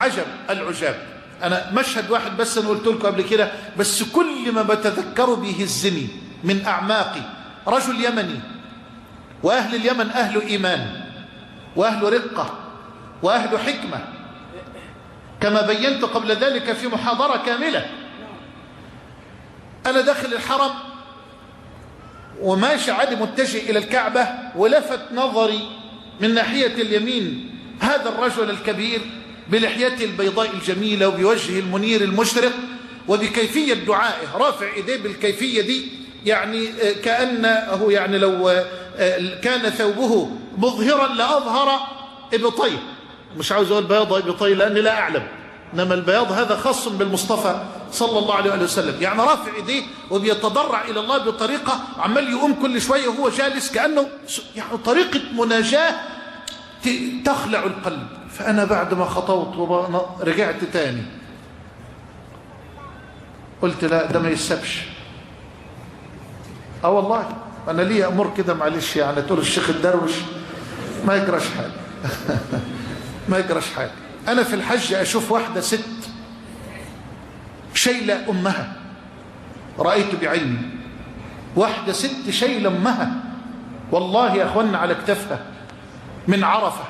عجب العجاب. أنا مشهد واحد بس أنا قلت لكم قبل كده، بس كل ما بتذكر به الزني من أعماقي. رجل يمني، وأهل اليمن أهل إيمان وأهل رقة وأهل حكمة، كما بينت قبل ذلك في محاضرة كاملة. أنا داخل الحرم وماشي عادي متجه إلى الكعبة، ولفت نظري من ناحية اليمين هذا الرجل الكبير بلحيته البيضاء الجميلة وبوجهه المنير المشرق وبكيفية دعائه، رافع إيديه بالكيفية دي، يعني كأنه يعني لو كان ثوبه مظهرا لأظهر إبطيه. مش عاوز أقول بياض إبطيه لأني لا أعلم، إنما البياض هذا خاص بالمصطفى صلى الله عليه وسلم. يعني رافع إيديه وبيتضرع إلى الله بطريقة، عمال يقوم كل شوية وهو جالس كأنه يعني طريقة مناجاة تخلع القلب. فأنا بعد ما خطوت رجعت تاني، قلت لا ده ما يسبش. والله أنا لي أمر كده، معلش يعني تقول الشيخ الدروش ما يجرش حاجة ما يجرش حاجة. أنا في الحج أشوف واحدة ست شايلة أمها، رأيت بعيني واحدة ست شايلة أمها والله يا أخوانا على كتفها من عرفة،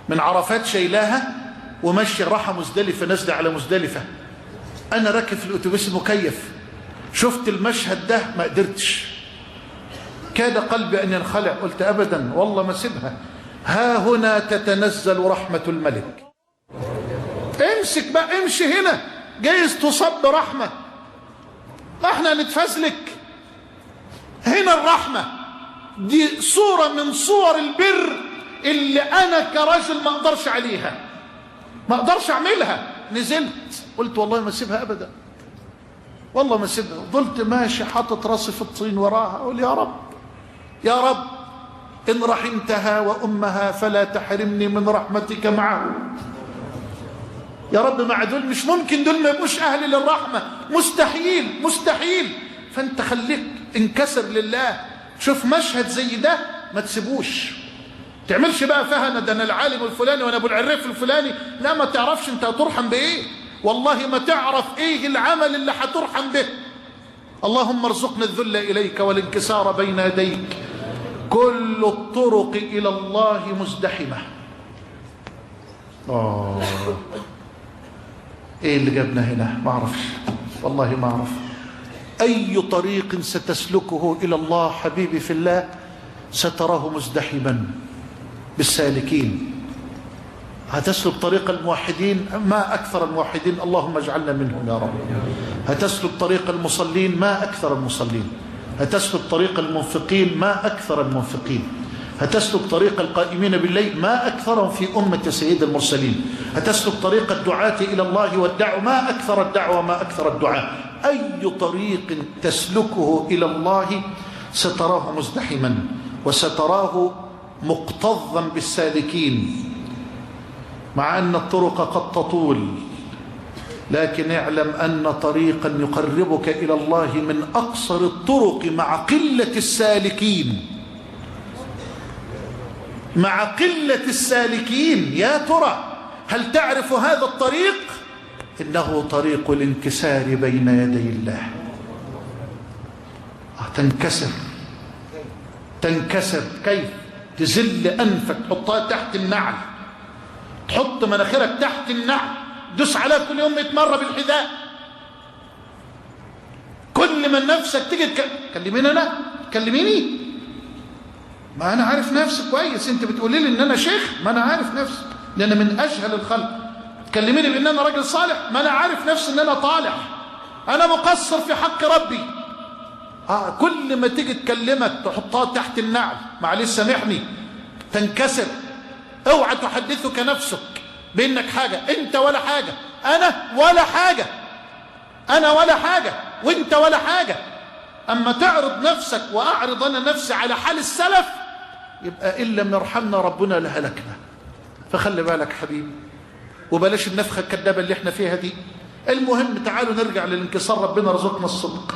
من عرفات شايلاها ومشي راحة مزدلفة، نزل على مزدلفة. أنا راكب في الأتوبيس المكيف، شفت المشهد ده ما قدرتش، كاد قلبي أن ينخلع. قلت أبدا والله ما سيبها، ها هنا تتنزل رحمة الملك. امسك بقى، امشي هنا، جايز تصب برحمة، احنا نتفزلك هنا. الرحمة دي صورة من صور البر اللي أنا كرجل ما أقدرش عليها، ما أقدرش أعملها. نزلت قلت والله ما سيبها أبدا، والله ما سيبها. ظلت ماشي حاطط راسي في الطين وراها، أقول يا رب يا رب إن رحمتها وأمها فلا تحرمني من رحمتك معه. يا رب مع دول مش ممكن، دول ما يبقوش أهل للرحمة، مستحيل مستحيل. فأنت خليك انكسر لله. شوف مشهد زي ده ما تسيبوش، تعملش بقى فهنا ده أنا العالم الفلاني وأنا أبو العريف الفلاني. لا، ما تعرفش أنت هترحم بإيه، والله ما تعرف إيه العمل اللي هترحم به. اللهم ارزقنا الذل إليك والانكسار بين يديك. كل الطرق إلى الله مزدحمة. إيه اللي جابنا هنا؟ ما أعرفش والله ما أعرف. أي طريق ستسلكه إلى الله حبيبي في الله ستراه مزدحما بالسالكين. هتسلك طريق الموحدين، ما أكثر الموحدين، اللهم اجعلنا منهم يا رب. هتسلك طريق المصلين، ما أكثر المصلين. هتسلك طريق المنفقين، ما أكثر المنفقين. هتسلك طريق القائمين بالليل، ما أكثرهم في أمة سيد المرسلين. هتسلك طريق الدعاة إلى الله والدعوة، ما أكثر الدعوة ما أكثر الدعاء. أي طريق تسلكه إلى الله ستراه مزدحما وستراه مكتظا بالسالكين، مع أن الطرق قد تطول، لكن اعلم أن طريقا يقربك إلى الله من أقصر الطرق مع قلة السالكين. مع قلة السالكين. يا ترى هل تعرف هذا الطريق؟ إنه طريق الانكسار بين يدي الله. تنكسر تنكسر. كيف؟ تزل أنفك، تحطها تحت النعل، تحط مناخيرك تحت النعل، دوس عليها كل يوم 100 مرة بالحذاء. كل ما نفسك تيجي تكلميني أنا، تكلميني، ما أنا عارف نفسي كويس. أنت بتقولي لي إن أنا شيخ، ما أنا عارف نفسي لأن من أجهل الخلق. تكلميني بإن أنا راجل صالح، ما أنا عارف نفسي إن أنا طالح، أنا مقصر في حق ربي. كل ما تيجي تكلمك تحطها تحت النعل، معلش سامحني، تنكسر. اوعى تحدثك نفسك بانك حاجه، انت ولا حاجه، انا ولا حاجه، انا ولا حاجه وانت ولا حاجه. اما تعرض نفسك واعرض انا نفسي على حال السلف، يبقى ان لم يرحمنا ربنا لهلكنا. فخلي بالك حبيبي، وبلاش النفخه الكذابه اللي احنا فيها دي. المهم تعالوا نرجع للانكسار. ربنا يرزقنا الصدق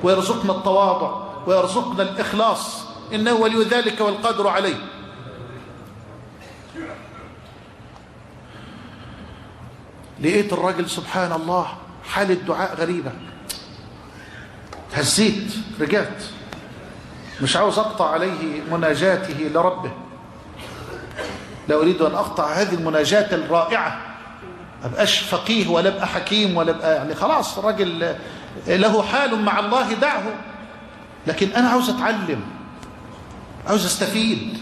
ويرزقنا التواضع ويرزقنا الإخلاص، إنه ولي ذلك والقادر عليه. لقيت الراجل سبحان الله حالة دعاء غريبة، هزيت رجعت، مش عاوز أقطع عليه مناجاته لربه، لا أريد أن أقطع هذه المناجاة الرائعة، أبقاش فقيه ولا أبقى حكيم ولا أبقى يعني خلاص الراجل له حال مع الله دعه، لكن أنا عاوز أتعلم، عاوز أستفيد.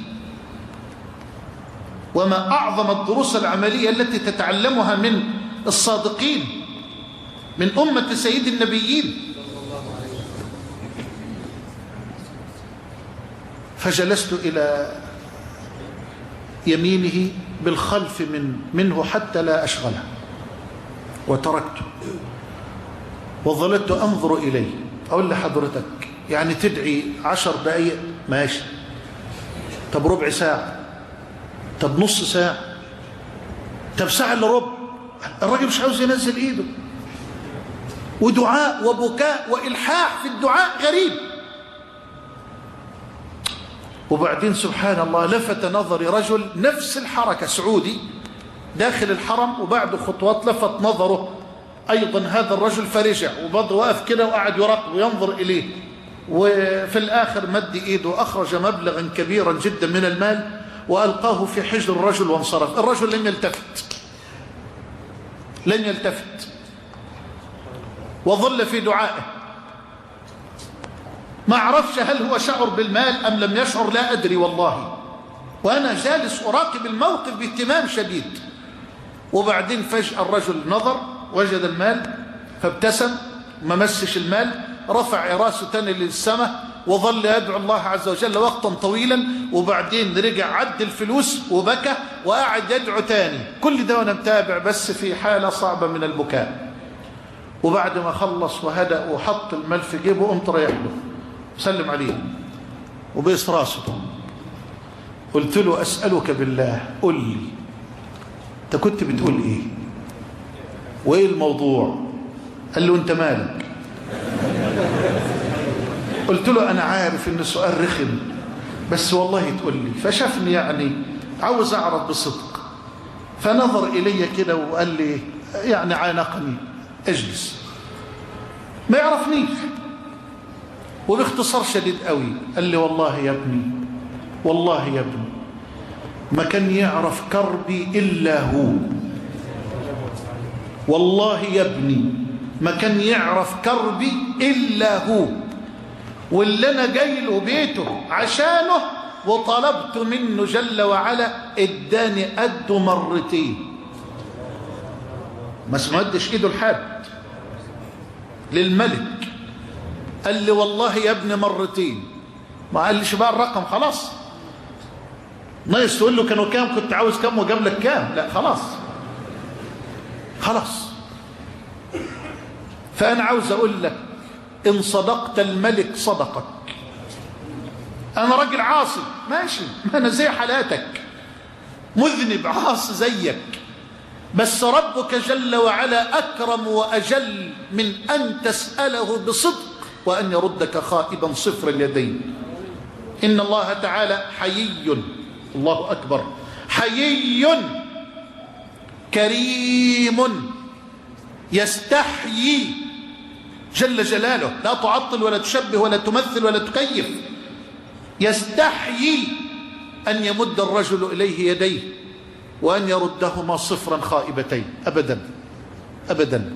وما أعظم الدروس العملية التي تتعلمها من الصادقين من أمة سيد النبيين. فجلست إلى يمينه بالخلف منه حتى لا أشغله، وتركته وظلت أنظر إليه. أقول لحضرتك يعني تدعي 10 دقايق ماشي، طب ربع ساعة، طب نص ساعة، طب ساعة إلا ربع. الراجل مش عاوز ينزل إيده، ودعاء وبكاء وإلحاح في الدعاء غريب. وبعدين سبحان الله لفت نظري رجل نفس الحركة، سعودي داخل الحرم، وبعد خطوات لفت نظره أيضا هذا الرجل فرجع وبض وقف كده وقعد يراقب وينظر إليه، وفي الآخر مد إيده أخرج مبلغا كبيرا جدا من المال وألقاه في حجر الرجل وانصرف. الرجل لم يلتفت وظل في دعائه. ما أعرفش هل هو شعر بالمال أم لم يشعر، لا أدري والله، وأنا جالس أراقب الموقف باهتمام شديد. وبعدين فجأة الرجل نظر وجد المال فابتسم، ما مسش المال، رفع راسه تاني للسماء وظل يدعو الله عز وجل وقتا طويلا، وبعدين رجع عد الفلوس وبكى وقعد يدعو تاني. كل ده وانا متابع بس في حالة صعبة من البكاء. وبعد ما خلص وهدأ وحط المال في جيبه قمت رايح له سلم عليه وبيص راسه، قلت له أسألك بالله قل لي انت كنت بتقول ايه وايه الموضوع؟ قال له انت مالك؟ قلت له انا عارف ان السؤال رخم بس والله تقول لي. فشافني يعني عاوز اعرف بصدق، فنظر الي كده وقال لي يعني عانقني اجلس، ما يعرفنيش، وباختصار شديد قوي قال لي والله يا ابني، والله يا ابني ما كان يعرف كربي إلا هو، والله يا ابني ما كان يعرف كربي إلا هو، واللي أنا جاي له بيته عشانه وطلبت منه جل وعلا اداني قده مرتين، ما سمدش ايده لحد للملك، قال لي والله يا ابني مرتين، ما قالش بقى الرقم خلاص، ناقص تقول له كانوا كام، كنت عاوز كام وجاب لك كام، لا خلاص. فأنا عاوز أقول لك إن صدقت الملك صدقك. أنا راجل عاصي ماشي، ما أنا زي حالاتك، مذنب عاصي زيك، بس ربك جل وعلا أكرم وأجل من أن تسأله بصدق وأن يردك خائبا صفر اليدين. إن الله تعالى حيي، الله أكبر، حيي كريم يستحيي جل جلاله، لا تعطل ولا تشبه ولا تمثل ولا تكيف، يستحيي أن يمد الرجل إليه يديه وأن يردهما صفرا خائبتين أبدا أبدا.